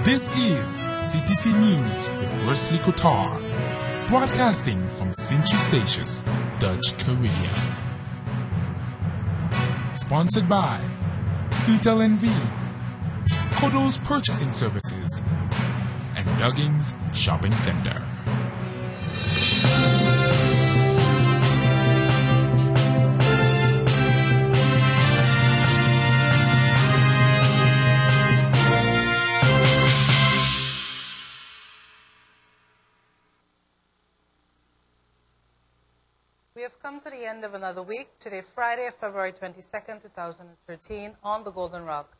This is CTC News with Wesley Kotar, broadcasting from Sint-Eustatius, Dutch Korea. Sponsored by Utel NV, Kodo's Purchasing Services, and Duggins Shopping Center. We have come to the end of another week, today Friday, February 22nd, 2013, on the Golden Rock.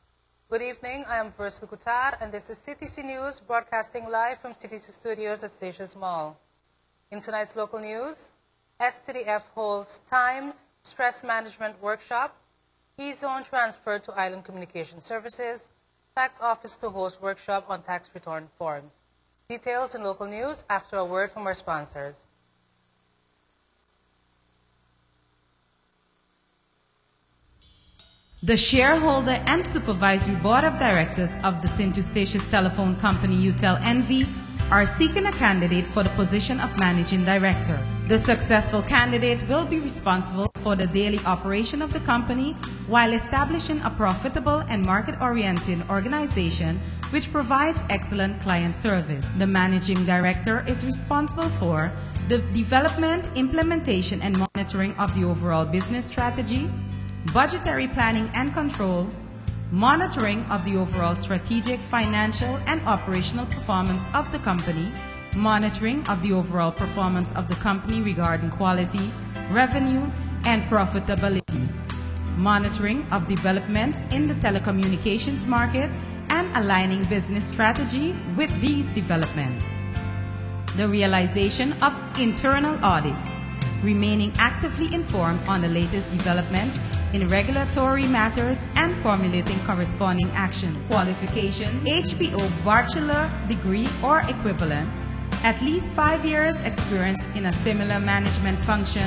Good evening, I am Wesley Kotar, and this is CTC News, broadcasting live from CTC Studios at Statius Mall. In tonight's local news, STDF holds Time Stress Management Workshop, E-Zone transfer to Island Communication Services, Tax Office to host workshop on tax return forms. Details in local news after a word from our sponsors. The shareholder and supervisory board of directors of the Sint-Eustatius telephone company Utel NV are seeking a candidate for the position of managing director. The successful candidate will be responsible for the daily operation of the company while establishing a profitable and market-oriented organization which provides excellent client service. The managing director is responsible for the development, implementation, and monitoring of the overall business strategy, budgetary planning and control, monitoring of the overall strategic, financial, and operational performance of the company, monitoring of the overall performance of the company regarding quality, revenue, and profitability, monitoring of developments in the telecommunications market, and aligning business strategy with these developments. The realization of internal audits, remaining actively informed on the latest developments in regulatory matters and formulating corresponding action. Qualification: HBO bachelor degree or equivalent, at least 5 years experience in a similar management function,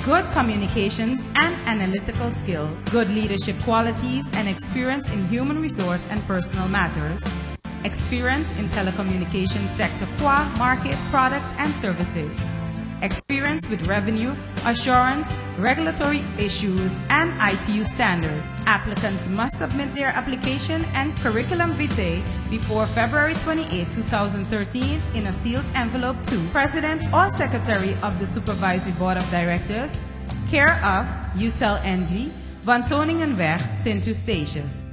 good communications and analytical skill, good leadership qualities and experience in human resource and personal matters, experience in telecommunications sector market, products and services, experience with revenue, assurance, regulatory issues, and ITU standards. Applicants must submit their application and curriculum vitae before February 28, 2013 in a sealed envelope to President or Secretary of the Supervisory Board of Directors, care of Utel NV, Van Toningenweg, Sint-Eustatius.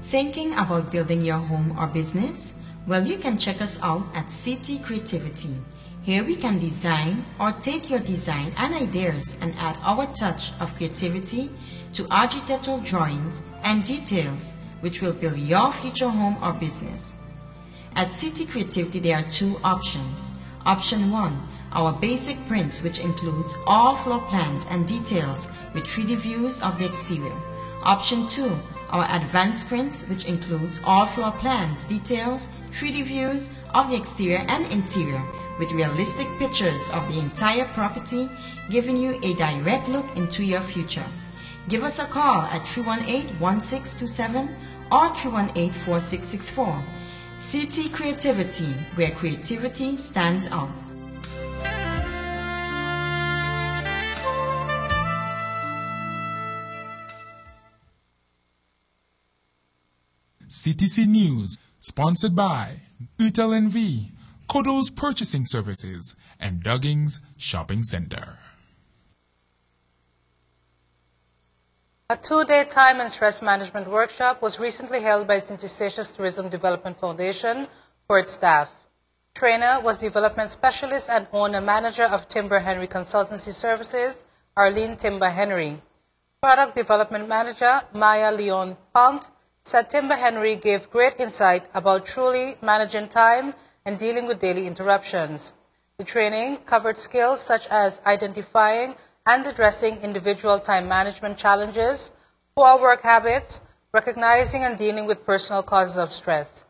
Thinking about building your home or business? Well, you can check us out at CT Creativity. Here we can design or take your design and ideas and add our touch of creativity to architectural drawings and details which will build your future home or business. At CT Creativity there are two options. Option 1, our basic prints, which includes all floor plans and details with 3D views of the exterior. Option 2, our advanced prints, which includes all floor plans, details, 3D views of the exterior and interior with realistic pictures of the entire property, giving you a direct look into your future. Give us a call at 318-1627 or 318-4664. CT Creativity, where creativity stands out. CTC News, sponsored by Utel NV, Kodo's Purchasing Services, and Duggins Shopping Center. A two-day time and stress management workshop was recently held by Sint-Eustatius Tourism Development Foundation for its staff. Trainer was development specialist and owner-manager of Timber Henry Consultancy Services, Arlene Timber Henry. Product development manager, Maya Leon Pont, said Timber Henry gave great insight about truly managing time and dealing with daily interruptions. The training covered skills such as identifying and addressing individual time management challenges, poor work habits, recognizing and dealing with personal causes of stress.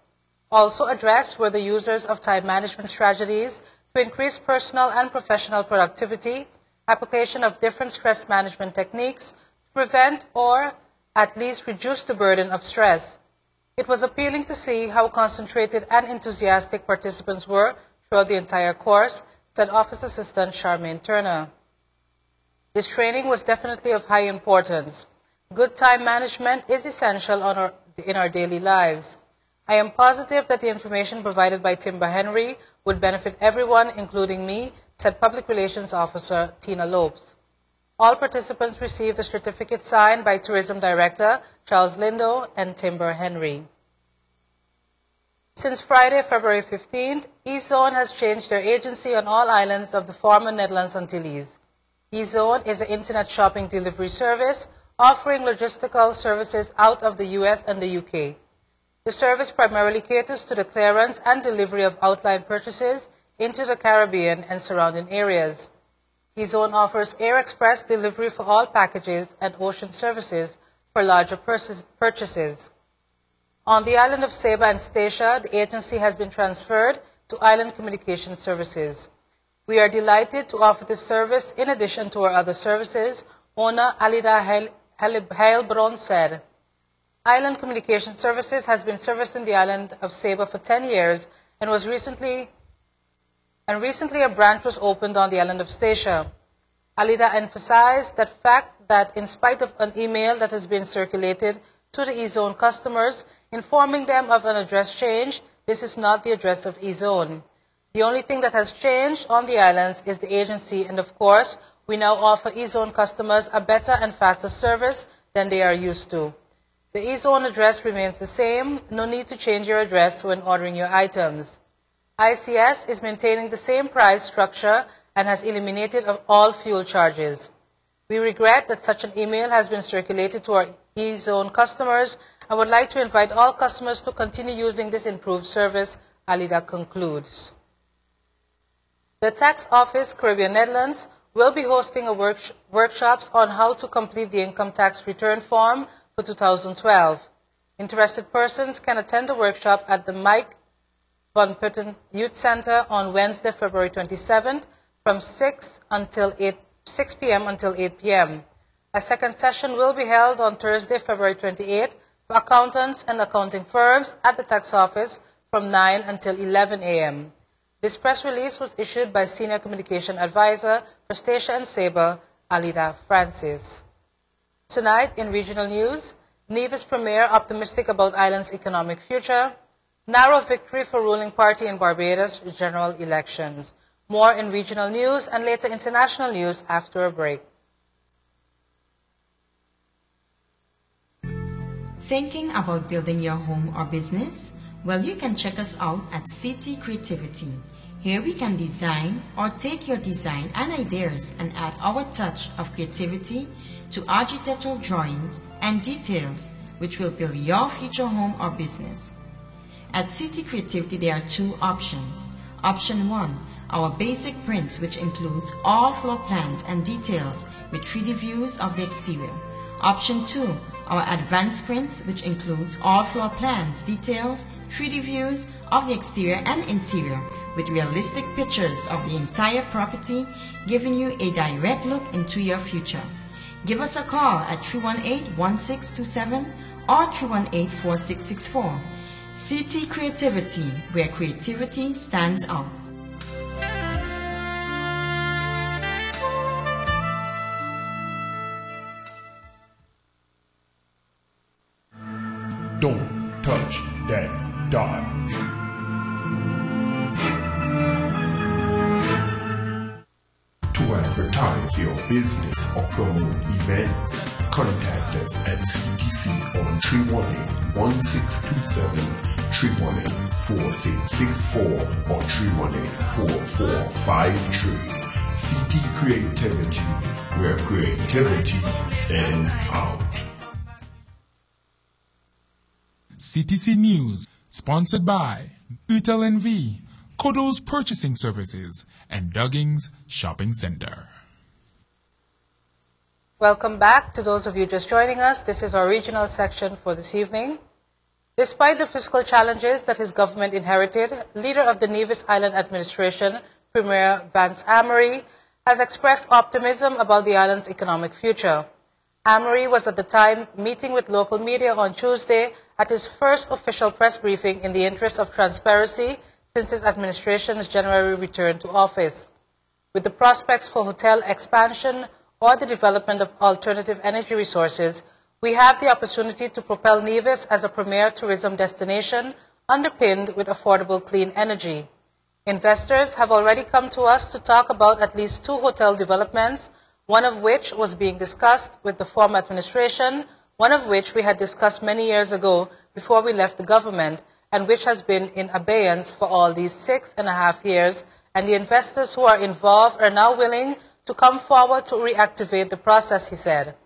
Also addressed were the users of time management strategies to increase personal and professional productivity, application of different stress management techniques to prevent or at least reduce the burden of stress. It was appealing to see how concentrated and enthusiastic participants were throughout the entire course, said Office Assistant Charmaine Turner. This training was definitely of high importance. Good time management is essential in our daily lives. I am positive that the information provided by Timber Henry would benefit everyone, including me, said Public Relations Officer Tina Lopes. All participants received a certificate signed by Tourism Director Charles Lindo and Timber Henry. Since Friday, February 15th, eZone has changed their agency on all islands of the former Netherlands Antilles. eZone is an internet shopping delivery service offering logistical services out of the US and the UK. The service primarily caters to the clearance and delivery of outline purchases into the Caribbean and surrounding areas. eZone offers air express delivery for all packages and ocean services for larger purchases. On the island of Saba and Statia, the agency has been transferred to Island Communication Services. We are delighted to offer this service in addition to our other services, owner Alida Heilbron said. Island Communication Services has been servicing the island of Saba for 10 years and recently a branch was opened on the island of Statia. Alida emphasized that fact that in spite of an email that has been circulated to the eZone customers informing them of an address change, this is not the address of eZone. The only thing that has changed on the islands is the agency, and of course, we now offer eZone customers a better and faster service than they are used to. The eZone address remains the same. No need to change your address when ordering your items. ICS is maintaining the same price structure and has eliminated all fuel charges. We regret that such an email has been circulated to our eZone customers and would like to invite all customers to continue using this improved service, Alida concludes. The Tax Office, Caribbean Netherlands, will be hosting workshops on how to complete the income tax return form for 2012. Interested persons can attend the workshop at the Mike Van Putten Youth Center on Wednesday, February 27th from 6 p.m. until 8 p.m. A second session will be held on Thursday, February 28th for accountants and accounting firms at the tax office from 9 until 11 a.m. This press release was issued by Senior Communication Advisor for Statia and Saba, Alida Francis. Tonight in regional news, Nevis Premier optimistic about island's economic future, narrow victory for ruling party in Barbados general elections. More in regional news and later international news after a break. Thinking about building your home or business? Well, you can check us out at CT Creativity. Here we can design or take your design and ideas and add our touch of creativity to architectural drawings and details which will build your future home or business. At CT Creativity there are two options. Option 1, our basic prints which includes all floor plans and details with 3D views of the exterior. Option 2, our advanced prints which includes all floor plans, details, 3D views of the exterior and interior with realistic pictures of the entire property, giving you a direct look into your future. Give us a call at 318-1627 or 318-4664. CT Creativity, where creativity stands out. Don't touch that dial. To advertise your business or promote events, contact us at CTC on 318-1627, 318-4664 or 318-4453. CT Creativity, where creativity stands out. CTC News, sponsored by Utel NV, Kodo's Purchasing Services, and Dugging's Shopping Center. Welcome back to those of you just joining us. This is our regional section for this evening. Despite the fiscal challenges that his government inherited, leader of the Nevis Island Administration, Premier Vance Amory, has expressed optimism about the island's economic future. Amory was at the time meeting with local media on Tuesday at his first official press briefing in the interest of transparency since his administration's January return to office. With the prospects for hotel expansion or the development of alternative energy resources, we have the opportunity to propel Nevis as a premier tourism destination underpinned with affordable clean energy. Investors have already come to us to talk about at least 2 hotel developments, one of which was being discussed with the former administration, one of which we had discussed many years ago before we left the government, and which has been in abeyance for all these 6.5 years, and the investors who are involved are now willing to come forward to reactivate the process, he said.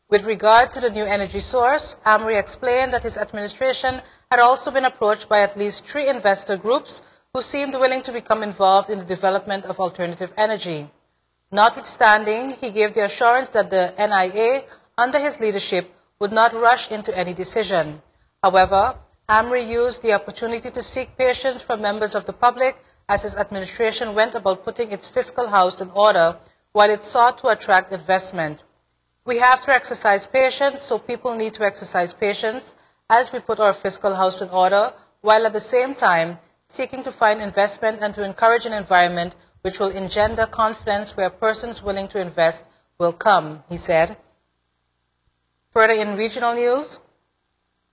With regard to the new energy source, Amory explained that his administration had also been approached by at least 3 investor groups who seemed willing to become involved in the development of alternative energy. Notwithstanding, he gave the assurance that the NIA, under his leadership, would not rush into any decision. However, Amory used the opportunity to seek patience from members of the public as his administration went about putting its fiscal house in order while it sought to attract investment. We have to exercise patience, so people need to exercise patience as we put our fiscal house in order, while at the same time seeking to find investment and to encourage an environment which will engender confidence where persons willing to invest will come, he said. Further in regional news,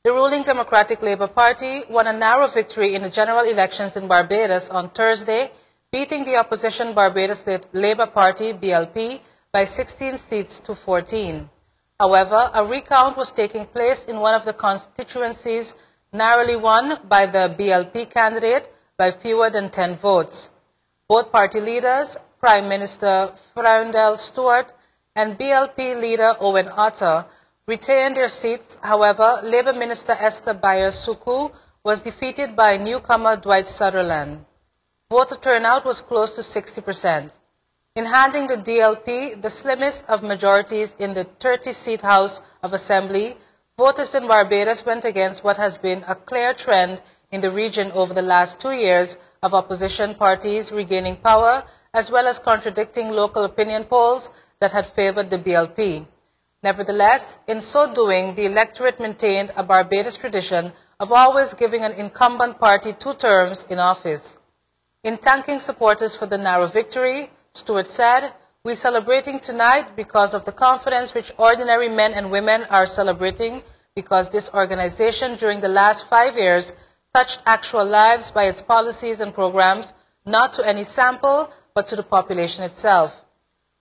the ruling Democratic Labour Party won a narrow victory in the general elections in Barbados on Thursday, beating the opposition Barbados Labour Party, BLP, by 16 seats to 14. However, a recount was taking place in one of the constituencies narrowly won by the BLP candidate by fewer than 10 votes. Both party leaders, Prime Minister Freundel Stewart and BLP leader Owen Otter, retained their seats. However, Labour Minister Esther Bayer-Suku was defeated by newcomer Dwight Sutherland. Voter turnout was close to 60%. In handing the DLP the slimmest of majorities in the 30-seat House of Assembly, voters in Barbados went against what has been a clear trend in the region over the last 2 years of opposition parties regaining power, as well as contradicting local opinion polls that had favored the BLP. Nevertheless, in so doing, the electorate maintained a Barbados tradition of always giving an incumbent party 2 terms in office. In thanking supporters for the narrow victory, Stewart said, "We're celebrating tonight because of the confidence which ordinary men and women are celebrating, because this organization during the last 5 years touched actual lives by its policies and programs, not to any sample, but to the population itself."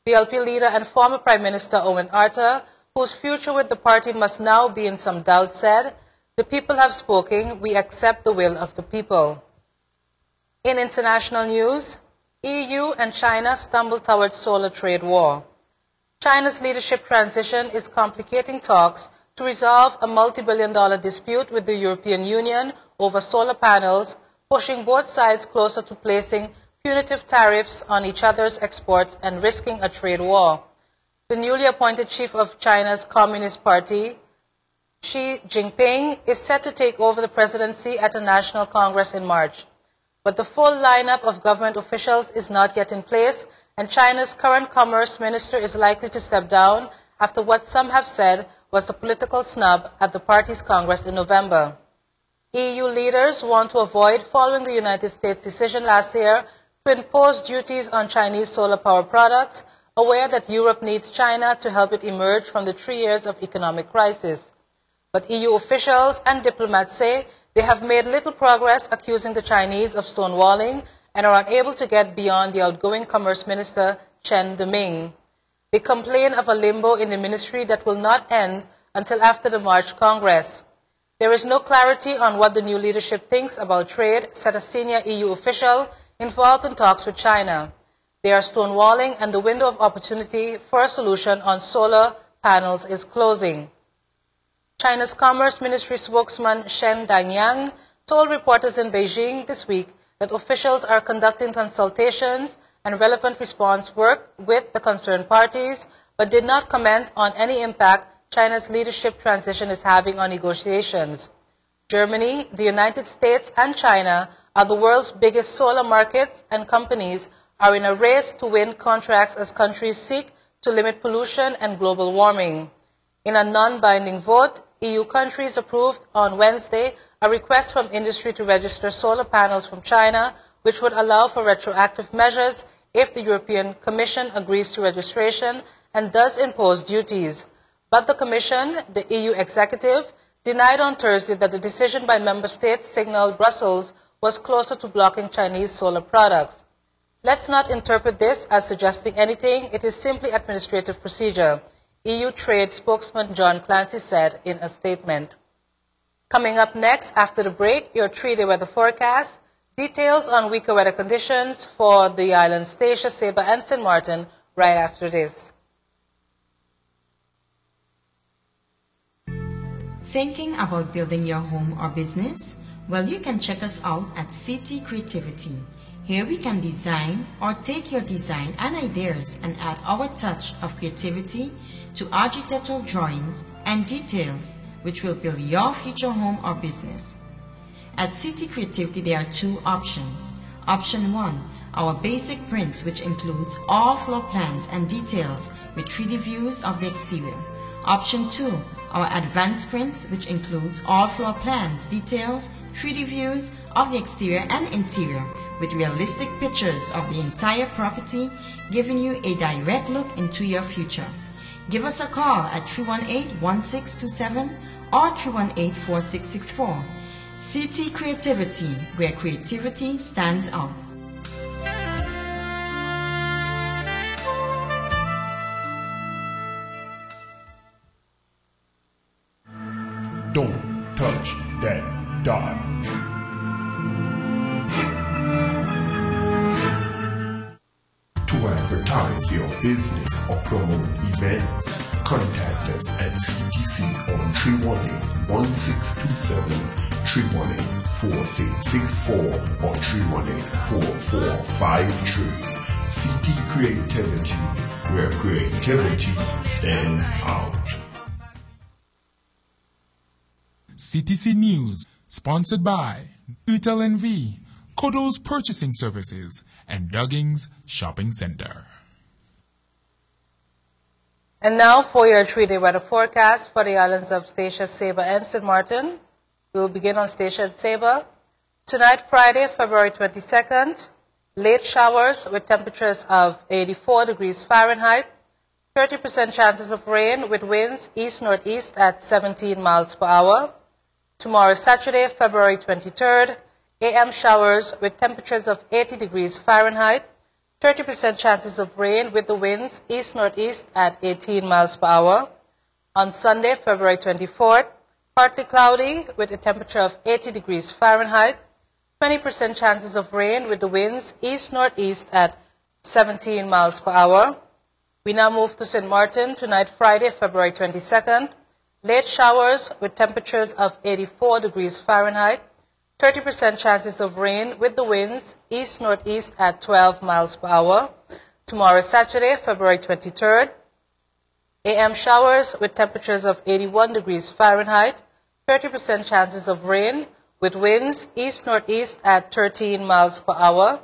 BLP leader and former Prime Minister Owen Otter, whose future with the party must now be in some doubt, said, "The people have spoken, we accept the will of the people." In international news, EU and China stumble towards solar trade war. China's leadership transition is complicating talks to resolve a multi-billion-dollar dispute with the European Union over solar panels, pushing both sides closer to placing punitive tariffs on each other's exports and risking a trade war. The newly appointed chief of China's Communist Party, Xi Jinping, is set to take over the presidency at a national congress in March. But the full lineup of government officials is not yet in place, and China's current commerce minister is likely to step down after what some have said was a political snub at the party's congress in November. EU leaders want to avoid following the United States' decision last year to impose duties on Chinese solar power products, aware that Europe needs China to help it emerge from the 3 years of economic crisis. But EU officials and diplomats say they have made little progress, accusing the Chinese of stonewalling, and are unable to get beyond the outgoing Commerce Minister Chen Deming. They complain of a limbo in the ministry that will not end until after the March Congress. There is no clarity on what the new leadership thinks about trade, said a senior EU official involved in talks with China. They are stonewalling, and the window of opportunity for a solution on solar panels is closing. China's Commerce Ministry spokesman Shen Dangyang told reporters in Beijing this week that officials are conducting consultations and relevant response work with the concerned parties, but did not comment on any impact China's leadership transition is having on negotiations. Germany, the United States, and China are the world's biggest solar markets, and companies are in a race to win contracts as countries seek to limit pollution and global warming. In a non-binding vote, EU countries approved on Wednesday a request from industry to register solar panels from China, which would allow for retroactive measures if the European Commission agrees to registration and does impose duties. But the Commission, the EU executive, denied on Thursday that the decision by member states signaled Brussels was closer to blocking Chinese solar products. Let's not interpret this as suggesting anything. It is simply administrative procedure, EU Trade spokesman John Clancy said in a statement. Coming up next, after the break, your 3-day weather forecast, details on weaker weather conditions for the islands Statia, Saba, and St. Martin right after this. Thinking about building your home or business? Well, you can check us out at CT Creativity. Here we can design or take your design and ideas and add our touch of creativity to architectural drawings and details which will build your future home or business. At CT Creativity there are 2 options. Option 1, our basic prints, which includes all floor plans and details with 3D views of the exterior. Option 2, our advanced prints, which includes all floor plans, details, 3D views of the exterior and interior with realistic pictures of the entire property, giving you a direct look into your future. Give us a call at 318-1627 or 318-4664. CT Creativity, where creativity stands out. Don't touch that dot. To advertise your business or promote events, contact us at CTC on 318-1627, 318-4664, or 318-4453. CT Creativity, where creativity stands out. CTC News, sponsored by Utel NV, Kodo's Purchasing Services, and Dugging's Shopping Center. And now for your 3-day weather forecast for the islands of Statia, Saba, and St. Martin. We'll begin on Statia and Saba. Tonight, Friday, February 22nd, late showers with temperatures of 84 degrees Fahrenheit, 30% chances of rain with winds east-northeast at 17 miles per hour. Tomorrow, Saturday, February 23rd, AM showers with temperatures of 80 degrees Fahrenheit, 30% chances of rain with the winds east-northeast at 18 miles per hour. On Sunday, February 24th, partly cloudy with a temperature of 80 degrees Fahrenheit, 20% chances of rain with the winds east-northeast at 17 miles per hour. We now move to St. Martin tonight, Friday, February 22nd. Late showers with temperatures of 84 degrees Fahrenheit, 30% chances of rain with the winds east-northeast at 12 miles per hour. Tomorrow, Saturday, February 23rd. AM showers with temperatures of 81 degrees Fahrenheit, 30% chances of rain with winds east-northeast at 13 miles per hour.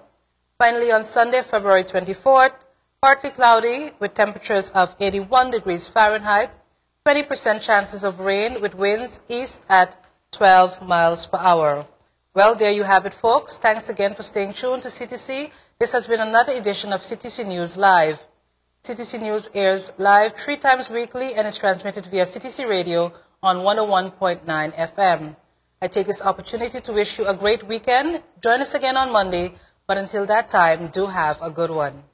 Finally, on Sunday, February 24th, partly cloudy with temperatures of 81 degrees Fahrenheit, 20% chances of rain with winds east at 12 miles per hour. Well, there you have it, folks. Thanks again for staying tuned to CTC. This has been another edition of CTC News Live. CTC News airs live 3 times weekly and is transmitted via CTC Radio on 101.9 FM. I take this opportunity to wish you a great weekend. Join us again on Monday, but until that time, do have a good one.